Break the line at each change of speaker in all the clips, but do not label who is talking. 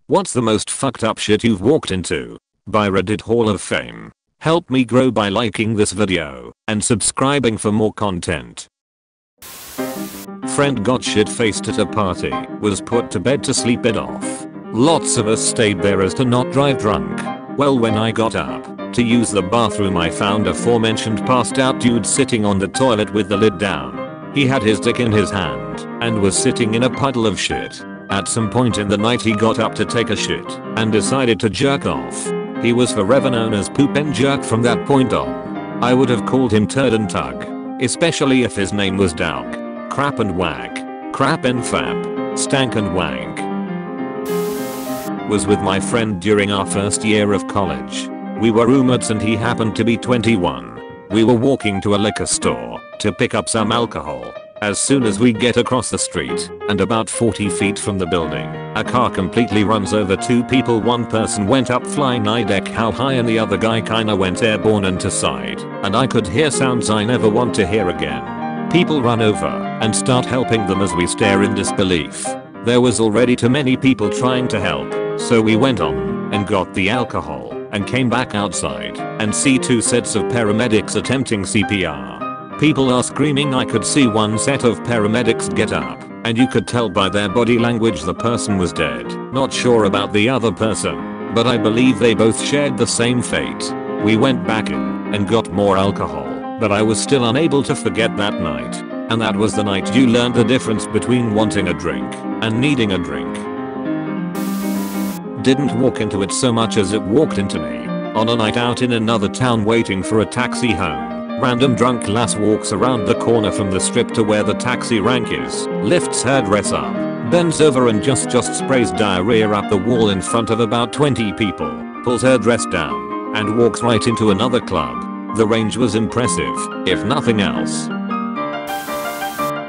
What's the most fucked up shit you've walked into? By Reddit Hall of Fame. Help me grow by liking this video and subscribing for more content. Friend got shit-faced at a party, was put to bed to sleep it off. Lots of us stayed there as to not drive drunk. Well, when I got up to use the bathroom, I found aforementioned passed out dude sitting on the toilet with the lid down. He had his dick in his hand and was sitting in a puddle of shit. At some point in the night he got up to take a shit and decided to jerk off. He was forever known as Poop and Jerk from that point on. I would have called him Turd and Tug, especially if his name was Dog. Crap and Whack, Crap and Fab, Stank and Wank. Was with my friend during our first year of college. We were roommates and he happened to be 21. We were walking to a liquor store to pick up some alcohol. As soon as we get across the street and about 40 feet from the building, a car completely runs over two people. One person went up flying I deck how high and the other guy kinda went airborne and to side, and I could hear sounds I never want to hear again. People run over and start helping them as we stare in disbelief. There was already too many people trying to help, so we went on and got the alcohol and came back outside and see two sets of paramedics attempting CPR. People are screaming. I could see one set of paramedics get up, and you could tell by their body language the person was dead. Not sure about the other person, but I believe they both shared the same fate. We went back in and got more alcohol, but I was still unable to forget that night. And that was the night you learned the difference between wanting a drink and needing a drink. Didn't walk into it so much as it walked into me. On a night out in another town waiting for a taxi home. Random drunk lass walks around the corner from the strip to where the taxi rank is, lifts her dress up, bends over and just sprays diarrhea up the wall in front of about 20 people, pulls her dress down, and walks right into another club. The range was impressive, if nothing else.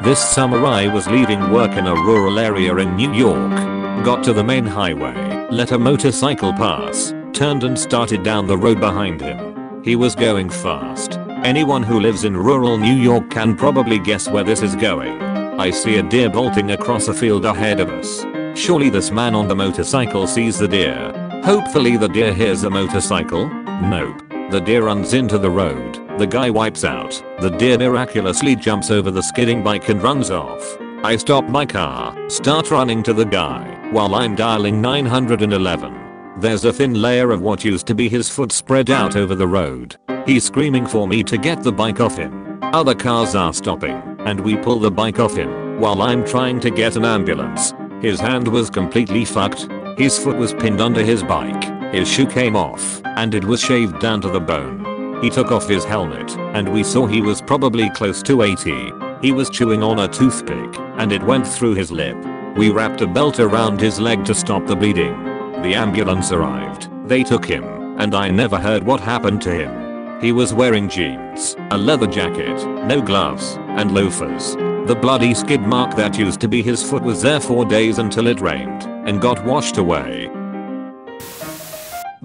This summer I was leaving work in a rural area in New York. Got to the main highway, let a motorcycle pass, turned and started down the road behind him. He was going fast. Anyone who lives in rural New York can probably guess where this is going. I see a deer bolting across a field ahead of us. Surely this man on the motorcycle sees the deer. Hopefully the deer hears the motorcycle. Nope. The deer runs into the road. The guy wipes out. The deer miraculously jumps over the skidding bike and runs off. I stop my car, start running to the guy, while I'm dialing 911. There's a thin layer of what used to be his foot spread out over the road. He's screaming for me to get the bike off him. Other cars are stopping, and we pull the bike off him, while I'm trying to get an ambulance. His hand was completely fucked. His foot was pinned under his bike. His shoe came off, and it was shaved down to the bone. He took off his helmet, and we saw he was probably close to 80. He was chewing on a toothpick, and it went through his lip. We wrapped a belt around his leg to stop the bleeding. The ambulance arrived. They took him, and I never heard what happened to him. He was wearing jeans, a leather jacket, no gloves, and loafers. The bloody skid mark that used to be his foot was there 4 days until it rained and got washed away.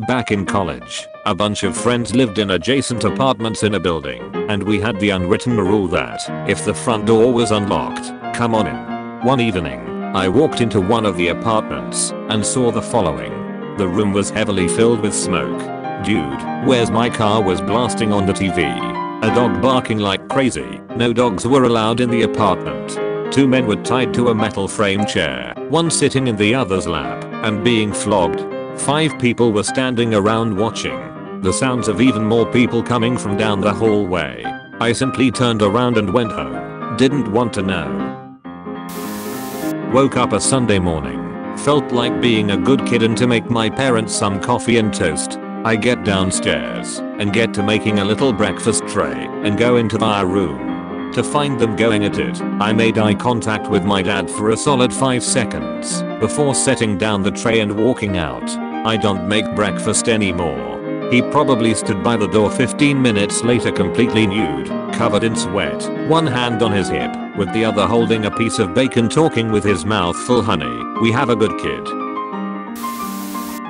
Back in college, a bunch of friends lived in adjacent apartments in a building, and we had the unwritten rule that if the front door was unlocked, come on in. One evening, I walked into one of the apartments and saw the following. The room was heavily filled with smoke. Dude, Where's My Car was blasting on the TV. A dog barking like crazy. No dogs were allowed in the apartment. Two men were tied to a metal frame chair, one sitting in the other's lap and being flogged. 5 people were standing around watching. The sounds of even more people coming from down the hallway. I simply turned around and went home. Didn't want to know. Woke up a Sunday morning. Felt like being a good kid and to make my parents some coffee and toast. I get downstairs and get to making a little breakfast tray and go into our room. To find them going at it, I made eye contact with my dad for a solid 5 seconds before setting down the tray and walking out. I don't make breakfast anymore. He probably stood by the door 15 minutes later completely nude, covered in sweat, one hand on his hip, with the other holding a piece of bacon talking with his mouth full honey. We have a good kid.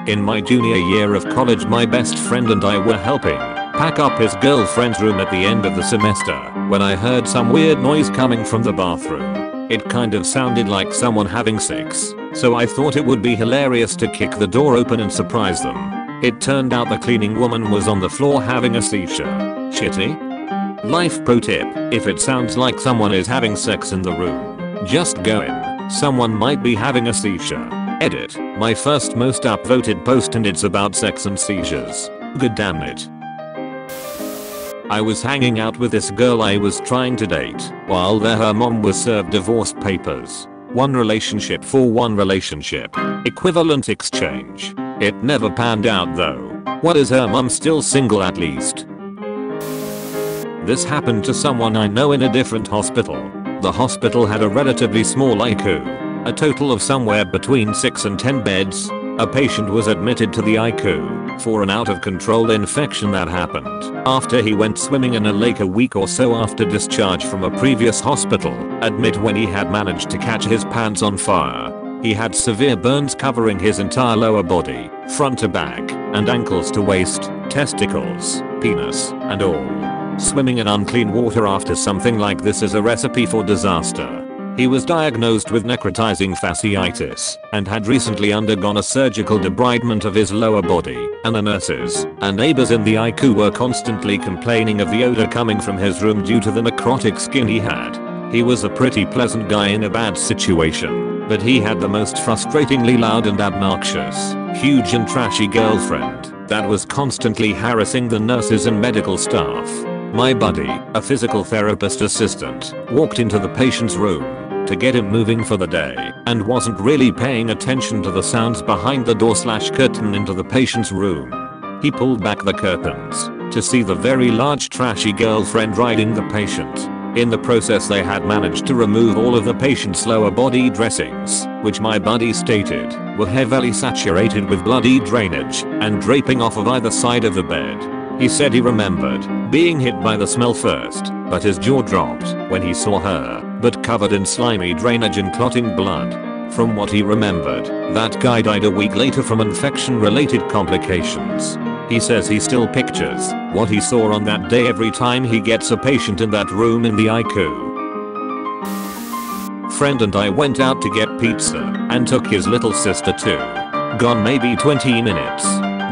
In my junior year of college, my best friend and I were helping pack up his girlfriend's room at the end of the semester when I heard some weird noise coming from the bathroom. It kind of sounded like someone having sex. so I thought it would be hilarious to kick the door open and surprise them. It turned out the cleaning woman was on the floor having a seizure. Shitty? Life pro tip, if it sounds like someone is having sex in the room, just go in. Someone might be having a seizure. Edit, my first most upvoted post and it's about sex and seizures. Good damn it. I was hanging out with this girl I was trying to date. While there her mom was served divorce papers. One relationship for one relationship. Equivalent exchange. It never panned out though. What, is her mom still single at least? This happened to someone I know in a different hospital. The hospital had a relatively small ICU. A total of somewhere between 6 and 10 beds. A patient was admitted to the ICU for an out of control infection that happened after he went swimming in a lake a week or so after discharge from a previous hospital. Admit when he had managed to catch his pants on fire. He had severe burns covering his entire lower body, front to back, and ankles to waist, testicles, penis, and all. Swimming in unclean water after something like this is a recipe for disaster. He was diagnosed with necrotizing fasciitis and had recently undergone a surgical debridement of his lower body, and the nurses and neighbors in the ICU were constantly complaining of the odor coming from his room due to the necrotic skin he had. He was a pretty pleasant guy in a bad situation, but he had the most frustratingly loud and obnoxious, huge and trashy girlfriend that was constantly harassing the nurses and medical staff. My buddy, a physical therapist assistant, walked into the patient's room to get him moving for the day and wasn't really paying attention to the sounds behind the door/curtain into the patient's room. He pulled back the curtains to see the very large trashy girlfriend riding the patient. In the process they had managed to remove all of the patient's lower body dressings, which my buddy stated were heavily saturated with bloody drainage and draping off of either side of the bed. He said he remembered being hit by the smell first, but his jaw dropped when he saw her, but covered in slimy drainage and clotting blood. From what he remembered, that guy died a week later from infection-related complications. He says he still pictures what he saw on that day every time he gets a patient in that room in the ICU. Friend and I went out to get pizza and took his little sister too. Gone maybe 20 minutes.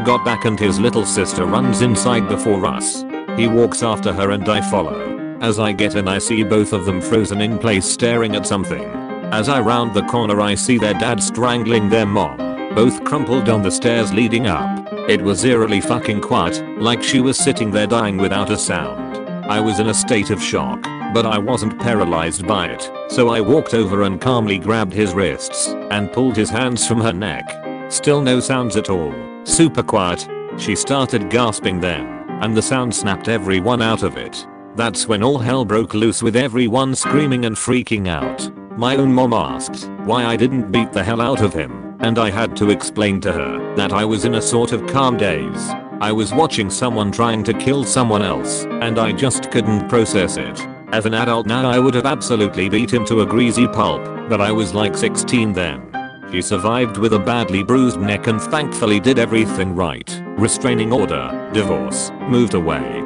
Got back and his little sister runs inside before us. He walks after her and I follow. As I get in I see both of them frozen in place staring at something. As I round the corner I see their dad strangling their mom, both crumpled on the stairs leading up. It was eerily fucking quiet, like she was sitting there dying without a sound. I was in a state of shock, but I wasn't paralyzed by it, so I walked over and calmly grabbed his wrists and pulled his hands from her neck. Still no sounds at all. Super quiet. She started gasping then, and the sound snapped everyone out of it. That's when all hell broke loose with everyone screaming and freaking out. My own mom asked why I didn't beat the hell out of him, and I had to explain to her that I was in a sort of calm daze. I was watching someone trying to kill someone else, and I just couldn't process it. As an adult now I would have absolutely beat him to a greasy pulp, but I was like 16 then. She survived with a badly bruised neck and thankfully did everything right. Restraining order, divorce, moved away.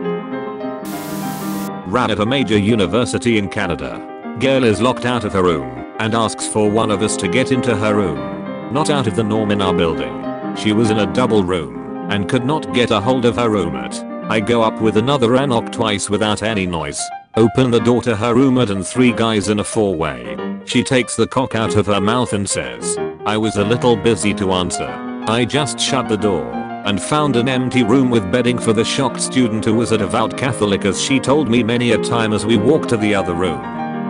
Rat at a major university in Canada. Girl is locked out of her room and asks for one of us to get into her room. Not out of the norm in our building. She was in a double room and could not get a hold of her roommate. I go up with another and knock twice without any noise. Open the door to her roommate and 3 guys in a 4-way. She takes the cock out of her mouth and says, I was a little busy to answer. I just shut the door and found an empty room with bedding for the shocked student who was a devout Catholic, as she told me many a time as we walked to the other room.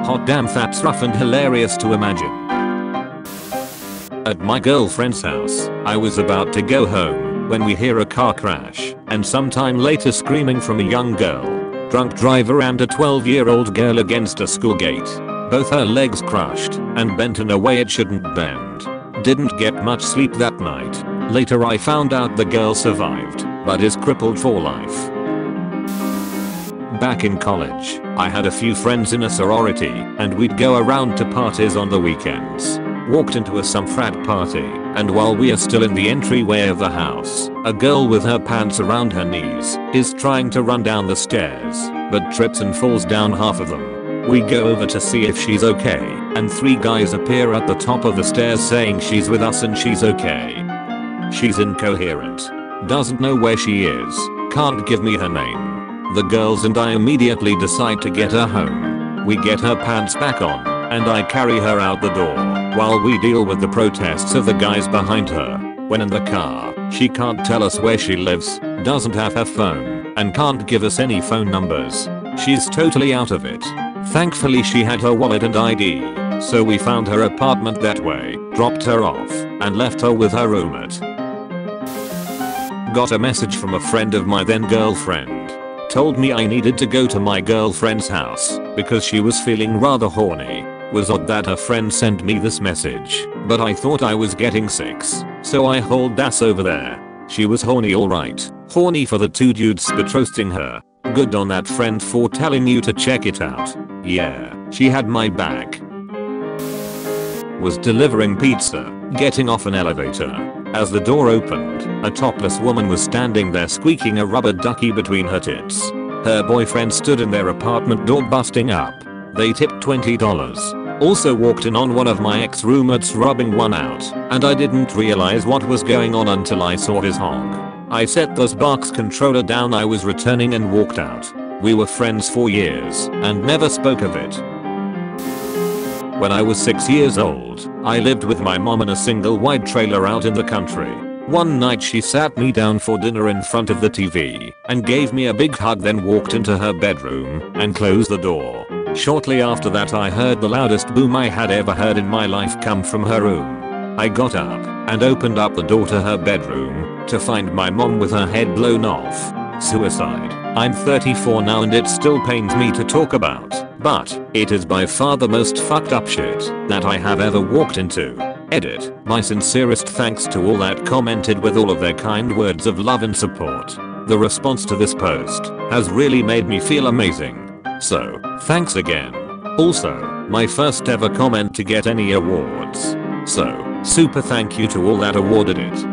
Hot damn, that's rough and hilarious to imagine. At my girlfriend's house, I was about to go home when we hear a car crash and sometime later screaming from a young girl. Drunk driver and a 12-year-old girl against a school gate. Both her legs crushed and bent in a way it shouldn't bend. Didn't get much sleep that night. Later I found out the girl survived, but is crippled for life. Back in college, I had a few friends in a sorority and we'd go around to parties on the weekends. Walked into some frat party, and while we are still in the entryway of the house, a girl with her pants around her knees is trying to run down the stairs, but trips and falls down half of them. We go over to see if she's okay, and 3 guys appear at the top of the stairs saying she's with us and she's okay. She's incoherent. Doesn't know where she is. Can't give me her name. The girls and I immediately decide to get her home. We get her pants back on, and I carry her out the door, while we deal with the protests of the guys behind her. When in the car, she can't tell us where she lives, doesn't have her phone, and can't give us any phone numbers. She's totally out of it. Thankfully she had her wallet and ID, so we found her apartment that way, dropped her off, and left her with her roommate. Got a message from a friend of my then girlfriend. Told me I needed to go to my girlfriend's house because she was feeling rather horny. Was odd that her friend sent me this message, but I thought I was getting 6, so I hauled ass over there. She was horny alright. Horny for the 2 dudes betrosting her. Good on that friend for telling you to check it out. Yeah, she had my back. Was delivering pizza, getting off an elevator. As the door opened, a topless woman was standing there squeaking a rubber ducky between her tits. Her boyfriend stood in their apartment door busting up. They tipped $20. Also walked in on one of my ex-roommates rubbing one out, and I didn't realize what was going on until I saw his hog. I set the Xbox controller down I was returning and walked out. We were friends for years and never spoke of it. When I was 6 years old, I lived with my mom in a single wide trailer out in the country. One night she sat me down for dinner in front of the TV and gave me a big hug, then walked into her bedroom and closed the door. Shortly after that I heard the loudest boom I had ever heard in my life come from her room. I got up and opened up the door to her bedroom to find my mom with her head blown off. Suicide. I'm 34 now and it still pains me to talk about, but it is by far the most fucked up shit that I have ever walked into. Edit. My sincerest thanks to all that commented with all of their kind words of love and support. The response to this post has really made me feel amazing. So, thanks again. Also, my first ever comment to get any awards. So, super thank you to all that awarded it.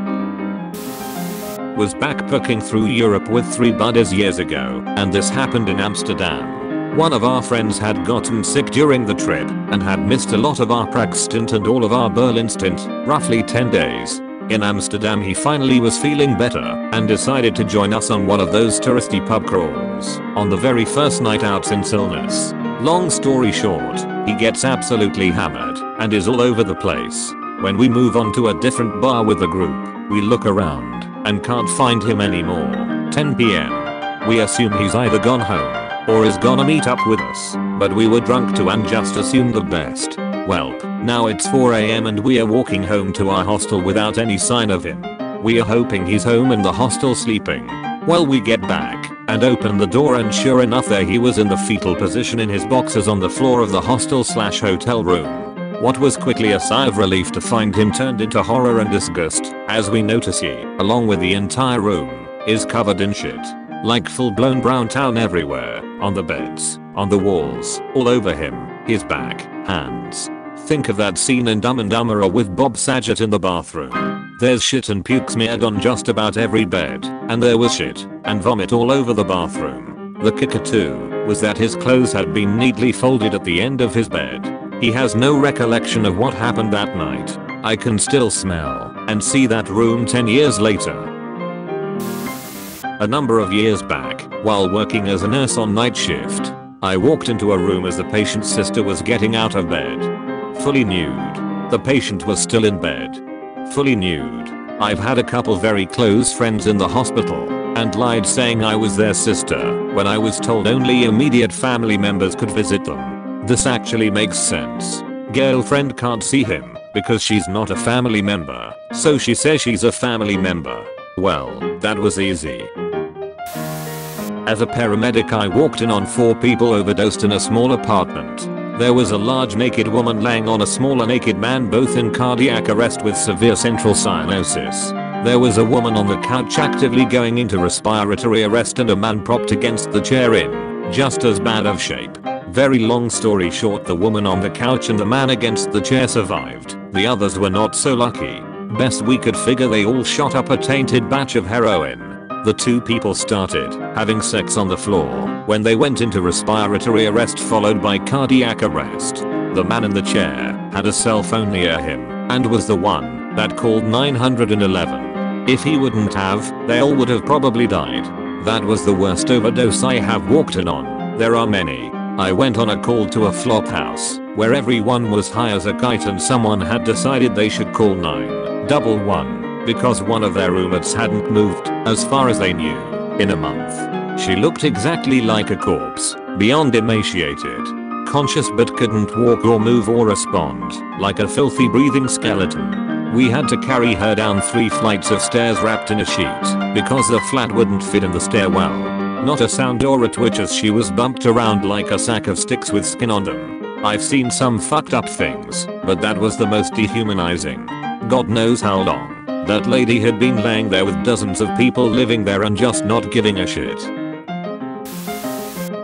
Was backpacking through Europe with 3 buddies years ago, and this happened in Amsterdam. One of our friends had gotten sick during the trip and had missed a lot of our Prague stint and all of our Berlin stint, roughly 10 days. In Amsterdam he finally was feeling better and decided to join us on one of those touristy pub crawls on the very first night out since illness. Long story short, he gets absolutely hammered and is all over the place. When we move on to a different bar with the group, we look around and can't find him anymore. 10 PM. We assume he's either gone home or is gonna meet up with us, but we were drunk too and just assumed the best. Welp, now it's 4 AM and we are walking home to our hostel without any sign of him. We are hoping he's home in the hostel sleeping. Well, we get back and open the door and sure enough there he was in the fetal position in his boxers on the floor of the hostel/hotel room. What was quickly a sigh of relief to find him turned into horror and disgust as we notice he, along with the entire room, is covered in shit. Like full-blown brown town everywhere, on the beds, on the walls, all over him, his back, hands. Think of that scene in Dumb and Dumberer with Bob Saget in the bathroom. There's shit and puke smeared on just about every bed, and there was shit and vomit all over the bathroom. The kicker too was that his clothes had been neatly folded at the end of his bed. He has no recollection of what happened that night. I can still smell and see that room 10 years later. A number of years back, while working as a nurse on night shift, I walked into a room as the patient's sister was getting out of bed. Fully nude. The patient was still in bed. Fully nude. I've had a couple very close friends in the hospital and lied saying I was their sister when I was told only immediate family members could visit them. This actually makes sense. Girlfriend can't see him because she's not a family member, so she says she's a family member. Well, that was easy. As a paramedic I walked in on 4 people overdosed in a small apartment. There was a large naked woman laying on a smaller naked man, both in cardiac arrest with severe central cyanosis. There was a woman on the couch actively going into respiratory arrest and a man propped against the chair in just as bad of shape. Very long story short, the woman on the couch and the man against the chair survived. The others were not so lucky. Best we could figure they all shot up a tainted batch of heroin. The 2 people started having sex on the floor when they went into respiratory arrest followed by cardiac arrest. The man in the chair had a cell phone near him and was the one that called 911. If he wouldn't have, they all would have probably died. That was the worst overdose I have walked in on. There are many. I went on a call to a flop house where everyone was high as a kite and someone had decided they should call 911 because one of their roommates hadn't moved, as far as they knew, in a month. She looked exactly like a corpse, beyond emaciated. Conscious but couldn't walk or move or respond, like a filthy breathing skeleton. We had to carry her down 3 flights of stairs wrapped in a sheet because the flat wouldn't fit in the stairwell. Not a sound or a twitch as she was bumped around like a sack of sticks with skin on them. I've seen some fucked up things, but that was the most dehumanizing. God knows how long that lady had been laying there with dozens of people living there and just not giving a shit.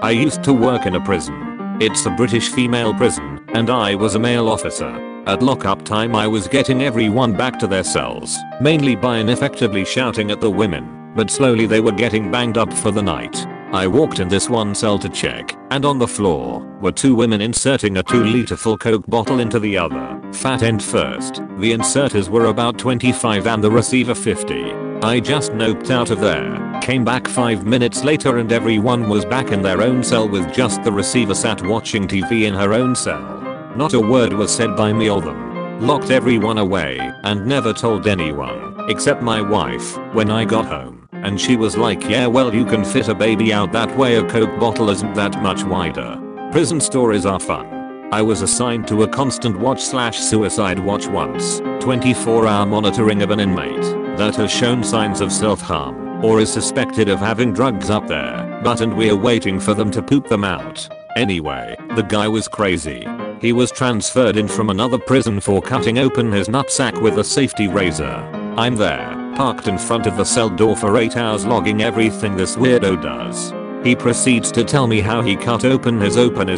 I used to work in a prison. It's a British female prison, and I was a male officer. At lockup time I was getting everyone back to their cells, mainly by ineffectively shouting at the women, but slowly they were getting banged up for the night. I walked in this one cell to check, and on the floor were 2 women inserting a 2-liter full Coke bottle into the other. Fat end first. The inserters were about 25 and the receiver 50. I just noped out of there, came back 5 minutes later and everyone was back in their own cell with just the receiver sat watching TV in her own cell. Not a word was said by me or them. Locked everyone away and never told anyone, except my wife, when I got home. And she was like, yeah well you can fit a baby out that way, a Coke bottle isn't that much wider. Prison stories are fun. I was assigned to a constant watch/suicide watch once, 24-hour monitoring of an inmate that has shown signs of self-harm or is suspected of having drugs up their butt and we're waiting for them to poop them out. Anyway, the guy was crazy. He was transferred in from another prison for cutting open his nutsack with a safety razor. I'm there, parked in front of the cell door for 8 hours logging everything this weirdo does. He proceeds to tell me how he cut open his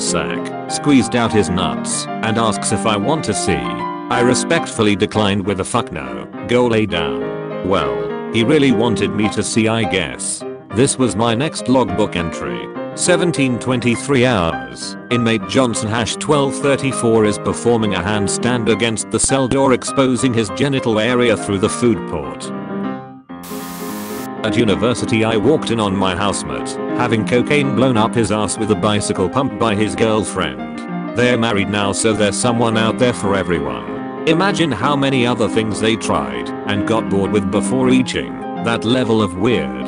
sack, squeezed out his nuts, and asks if I want to see. I respectfully declined with a fuck no, go lay down. Well, he really wanted me to see I guess. This was my next logbook entry. 17:23 hours. Inmate Johnson #1234 is performing a handstand against the cell door exposing his genital area through the food port. At university I walked in on my housemate having cocaine blown up his ass with a bicycle pumped by his girlfriend. They're married now so there's someone out there for everyone. Imagine how many other things they tried and got bored with before reaching that level of weird.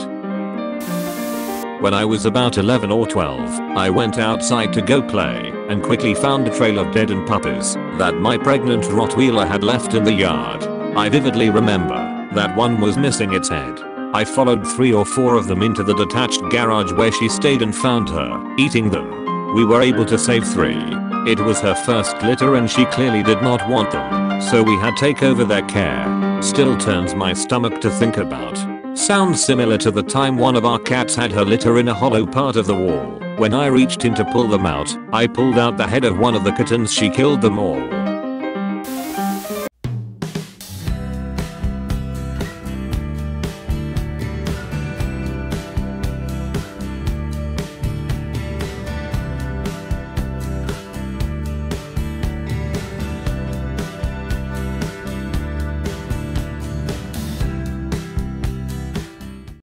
When I was about 11 or 12, I went outside to go play and quickly found a trail of dead end puppies that my pregnant Rottweiler had left in the yard. I vividly remember that one was missing its head. I followed 3 or 4 of them into the detached garage where she stayed and found her eating them. We were able to save 3. It was her first litter and she clearly did not want them, so we had take over their care. Still turns my stomach to think about. Sounds similar to the time one of our cats had her litter in a hollow part of the wall. When I reached in to pull them out, I pulled out the head of one of the kittens. She killed them all.